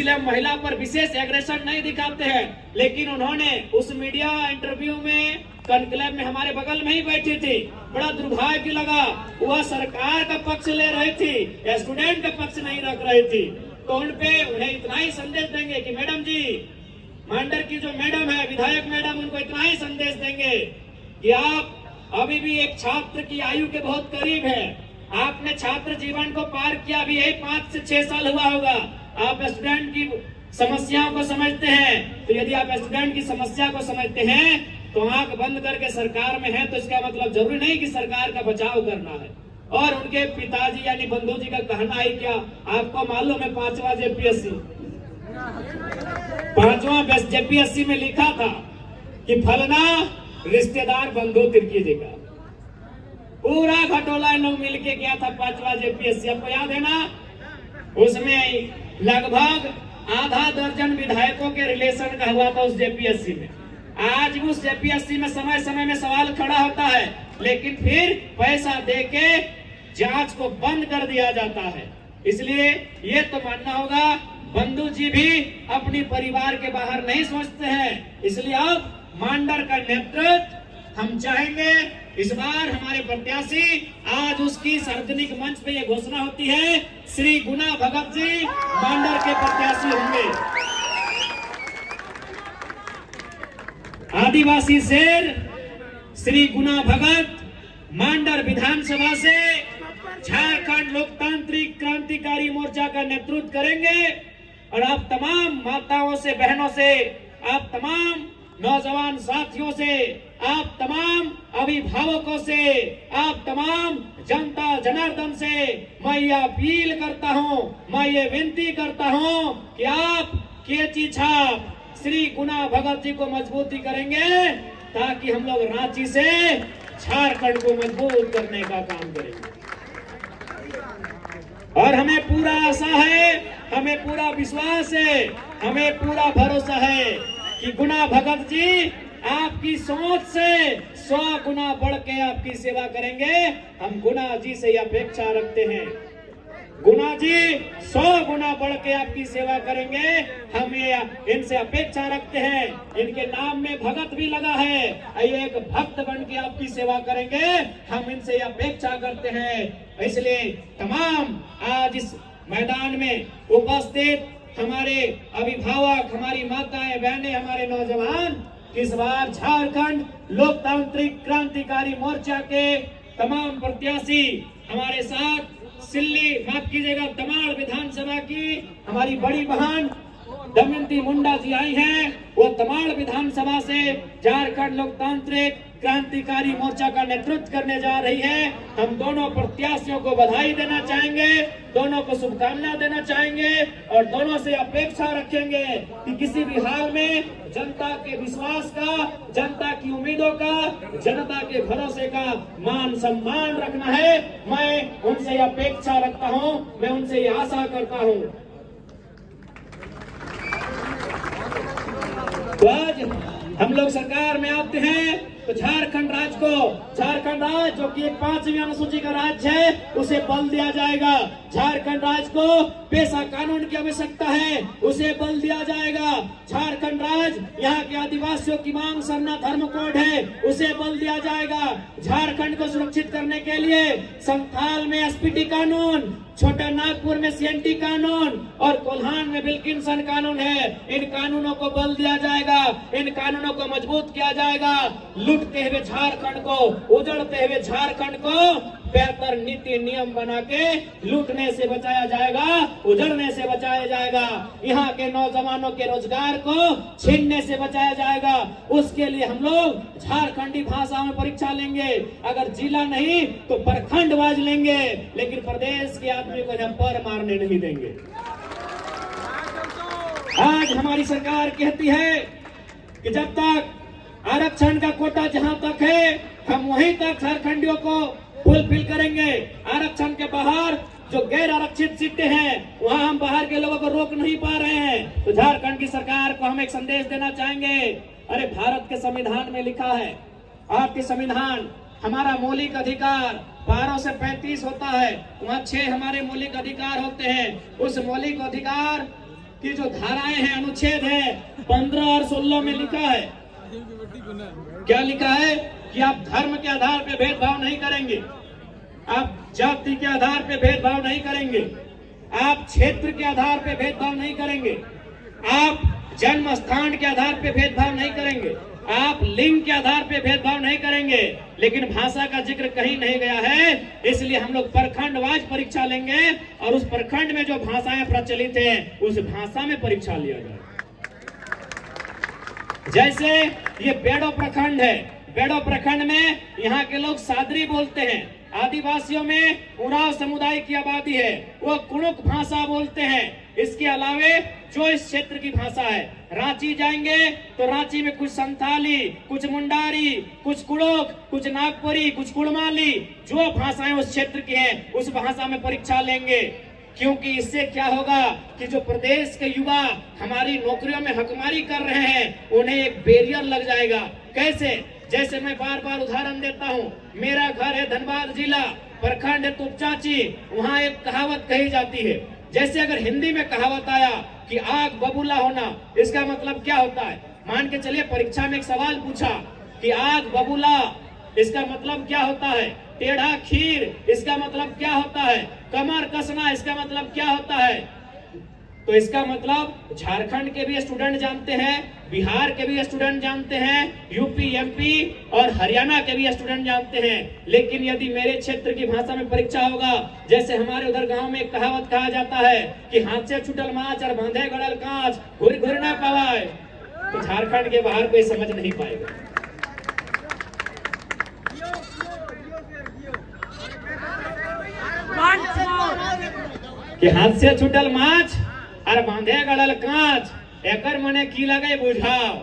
इसलिए हम महिला पर विशेष एग्रेशन नहीं दिखाते हैं। लेकिन उन्होंने उस मीडिया इंटरव्यू में कॉन्क्लेव में हमारे बगल में ही बैठी थी, बड़ा दुर्भाग्य लगा। वह सरकार का पक्ष ले रही थी, स्टूडेंट का पक्ष नहीं रख रही थी। तो उन्हें इतना ही संदेश देंगे कि मैडम जी, मांडर की जो मैडम है, विधायक मैडम, उनको इतना ही संदेश देंगे कि आप अभी भी एक छात्र की आयु के बहुत करीब है। आपने छात्र जीवन को पार किया भी यही 5 से 6 साल हुआ होगा। आप स्टूडेंट की समस्याओं को समझते हैं। तो यदि आप स्टूडेंट की समस्या को समझते हैं तो आंख बंद करके सरकार में है, तो इसका मतलब जरूरी नहीं कि सरकार का बचाव करना है। और उनके पिताजी यानी बंधु जी का कहना है क्या, आपको मालूम है 5वां जेपीएससी में लिखा था कि फलना रिश्तेदार बंधु तिर्की जी का पूरा घटोला लोग मिलके गया था 5वां जेपीएससी, आपको याद है ना? उसमें लगभग आधा दर्जन विधायकों के रिलेशन का हुआ था उस जेपीएससी में। आज भी उस जेपीएससी में समय समय में सवाल खड़ा होता है, लेकिन फिर पैसा देके जांच को बंद कर दिया जाता है। इसलिए ये तो मानना होगा बंधु जी भी अपनी परिवार के बाहर नहीं सोचते हैं। इसलिए अब मांडर का नेतृत्व हम चाहेंगे। इस बार हमारे प्रत्याशी, आज उसकी सार्वजनिक मंच पे ये घोषणा होती है, श्री गुना भगत जी मांडर के प्रत्याशी होंगे। आदिवासी शेर श्री गुना भगत मांडर विधानसभा से झारखंड लोकतांत्रिक क्रांतिकारी मोर्चा का नेतृत्व करेंगे। और आप तमाम माताओं से, बहनों से, आप तमाम नौजवान साथियों से, आप तमाम अभिभावकों से, आप तमाम जनता जनार्दन से मैं ये अपील करता हूं, मैं ये विनती करता हूं कि आप केची छाप श्री गुना भगत जी को मजबूती करेंगे, ताकि हम लोग रांची से झारखंड को मजबूत करने का काम करेंगे। और हमें पूरा आशा है, हमें पूरा विश्वास है, हमें पूरा भरोसा है कि गुना भगत जी आपकी सोच से 100 गुना बढ़ के आपकी सेवा करेंगे। हम गुना जी से अपेक्षा रखते हैं, गुना जी 100 गुना बढ़ के आपकी सेवा करेंगे। हम ये इनसे अपेक्षा रखते हैं, इनके नाम में भगत भी लगा है, ये एक भक्त बन के आपकी सेवा करेंगे। हम इनसे अपेक्षा करते हैं। इसलिए तमाम आज इस मैदान में उपस्थित हमारे अभिभावक, हमारी माताएं, बहनें, हमारे नौजवान, इस बार झारखंड लोकतांत्रिक क्रांतिकारी मोर्चा के तमाम प्रत्याशी हमारे साथ सिल्ली, माफ कीजिएगा, तमाड़ विधानसभा की हमारी बड़ी बहन दमयंती मुंडा जी आई हैं। वो तमाड़ विधानसभा से झारखंड लोकतांत्रिक क्रांतिकारी मोर्चा का नेतृत्व करने जा रही है। हम दोनों प्रत्याशियों को बधाई देना चाहेंगे, दोनों को शुभकामना देना चाहेंगे और दोनों से अपेक्षा रखेंगे कि किसी भी हाल में जनता के विश्वास का, जनता की उम्मीदों का, जनता के भरोसे का मान सम्मान रखना है। मैं उनसे अपेक्षा रखता हूं, मैं उनसे ये आशा करता हूं। तो आज हम लोग सरकार में आते हैं तो झारखंड राज्य जो कि एक 5वीं अनुसूची का राज्य है, उसे बल दिया जाएगा। झारखंड राज्य को पेशा कानून की आवश्यकता है, उसे बल दिया जाएगा। झारखंड राज्य यहाँ के आदिवासियों की मांग सरना धर्म कोड है, उसे बल दिया जाएगा। झारखंड को सुरक्षित करने के लिए संथाल में एसपीटी कानून, छोटा नागपुर में सीएनटी कानून और कोल्हान में विल्किंसन कानून है। इन कानूनों को बल दिया जाएगा, इन कानूनों को मजबूत किया जाएगा। लूटते हुए झारखंड को, उजड़ते हुए झारखंड को बेहतर नीति नियम बना के लूटने से बचाया जाएगा, उजड़ने से बचाया जाएगा। यहाँ के नौजवानों के रोजगार को छीनने से बचाया जाएगा। उसके लिए हम लोग झारखंडी भाषा में परीक्षा लेंगे। अगर जिला नहीं तो प्रखंडवाज लेंगे, लेकिन प्रदेश के आदमी को हम पर मारने नहीं देंगे। आज हमारी सरकार कहती है कि जब तक आरक्षण का कोटा जहां तक है, हम वहीं तक झारखंडियों को फुलफिल करेंगे। आरक्षण के बाहर जो गैर आरक्षित सीटें हैं, वहां हम बाहर के लोगों को रोक नहीं पा रहे हैं। तो झारखंड की सरकार को हम एक संदेश देना चाहेंगे। अरे भारत के संविधान में लिखा है, आपके संविधान हमारा मौलिक अधिकार 12 से 35 होता है, वहाँ 6 हमारे मौलिक अधिकार होते हैं। उस मौलिक अधिकार की जो धाराएं हैं, अनुच्छेद है 15 और 16 में लिखा है, क्या लिखा है कि आप धर्म के आधार पे भेदभाव नहीं करेंगे, आप जाति के आधार पे भेदभाव नहीं करेंगे, आप क्षेत्र के आधार पे भेदभाव नहीं करेंगे, आप जन्म स्थान के आधार पे भेदभाव नहीं करेंगे, आप लिंग के आधार पे भेदभाव नहीं करेंगे। लेकिन भाषा का जिक्र कहीं नहीं गया है, इसलिए हम लोग प्रखंड वाइज परीक्षा लेंगे और उस प्रखंड में जो भाषाएं प्रचलित हैं उस भाषा में परीक्षा लिया जाए। जैसे ये बेड़ो प्रखंड है, बेड़ो प्रखंड में यहाँ के लोग सादरी बोलते हैं, आदिवासियों में उरांव समुदाय की आबादी है, वो कुड़ुक भाषा बोलते हैं। इसके अलावे जो इस क्षेत्र की भाषा है, रांची जाएंगे तो रांची में कुछ संथाली, कुछ मुंडारी, कुछ कुड़ुक, कुछ नागपुरी, कुछ कुड़माली, जो भाषाएं उस क्षेत्र की हैं उस भाषा में परीक्षा लेंगे। क्योंकि इससे क्या होगा कि जो प्रदेश के युवा हमारी नौकरियों में हकमारी कर रहे हैं उन्हें एक बैरियर लग जाएगा। कैसे? जैसे मैं बार बार उदाहरण देता हूँ, मेरा घर है धनबाद जिला, प्रखंड है तुपचाची, वहाँ एक कहावत कही जाती है। जैसे अगर हिंदी में कहावत आया कि आग बबूला होना, इसका मतलब क्या होता है? मान के चलिए परीक्षा में एक सवाल पूछा कि आग बबूला इसका मतलब क्या होता है, टेढ़ा खीर इसका मतलब क्या होता है, कमर कसना इसका मतलब क्या होता है। तो इसका मतलब झारखंड के भी स्टूडेंट जानते हैं, बिहार के भी स्टूडेंट जानते हैं, यूपी, एमपी और हरियाणा के भी स्टूडेंट जानते हैं। लेकिन यदि मेरे क्षेत्र की भाषा में परीक्षा होगा, जैसे हमारे उधर गांव में एक कहावत कहा जाता है कि हाथ से छुटल माछ और बांधे गड़ल कांच, घुर घुर न पावाए, तो झारखंड के बाहर कोई समझ नहीं पाएगा। कि हाथ से छुटल माछ और बांधे गड़ल कांच, एकर मने की लगे बुझाओ।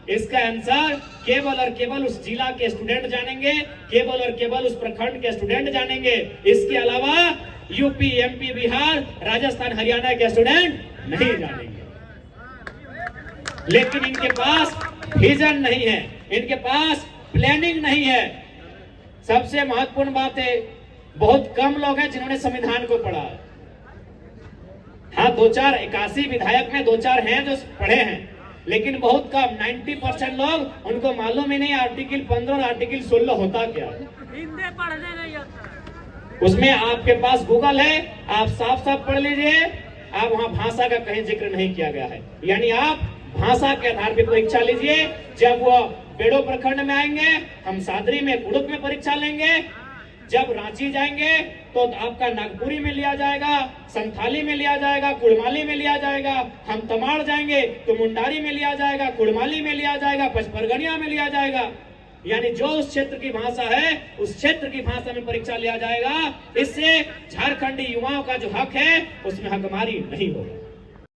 इसका आंसर केवल और केवल उस जिला के स्टूडेंट जानेंगे, केवल और केवल उस प्रखंड के स्टूडेंट जानेंगे। इसके अलावा यूपी, एमपी, बिहार, राजस्थान, हरियाणा के स्टूडेंट नहीं जानेंगे। लेकिन इनके पास विजन नहीं है, इनके पास प्लानिंग नहीं है। सबसे महत्वपूर्ण बात है, बहुत कम लोग हैं जिन्होंने संविधान को पढ़ा। हाँ, 81 विधायक में 2-4 हैं जो पढ़े हैं, लेकिन बहुत कम, 90% लोग उनको मालूम ही नहीं आर्टिकल 15 और आर्टिकल 16 होता क्या है। उसमें आपके पास गूगल है, आप साफ साफ पढ़ लीजिए, आप वहां भाषा का कहीं जिक्र नहीं किया गया है। यानी आप भाषा के आधार पर परीक्षा लीजिए। जब वो बेड़ो प्रखंड में आएंगे, हम सादरी में, कुड़ुक में परीक्षा लेंगे। जब रांची जाएंगे तो आपका नागपुरी में लिया जाएगा, संथाली में लिया जाएगा, कुड़माली में लिया जाएगा। हम तमाड़ जाएंगे तो मुंडारी में लिया जाएगा, कुड़माली में लिया जाएगा, पचपरगनिया में लिया जाएगा। यानी जो उस क्षेत्र की भाषा है उस क्षेत्र की भाषा में परीक्षा लिया जाएगा। इससे झारखंडी युवाओं का जो हक है उसमें हकमारी नहीं होगा।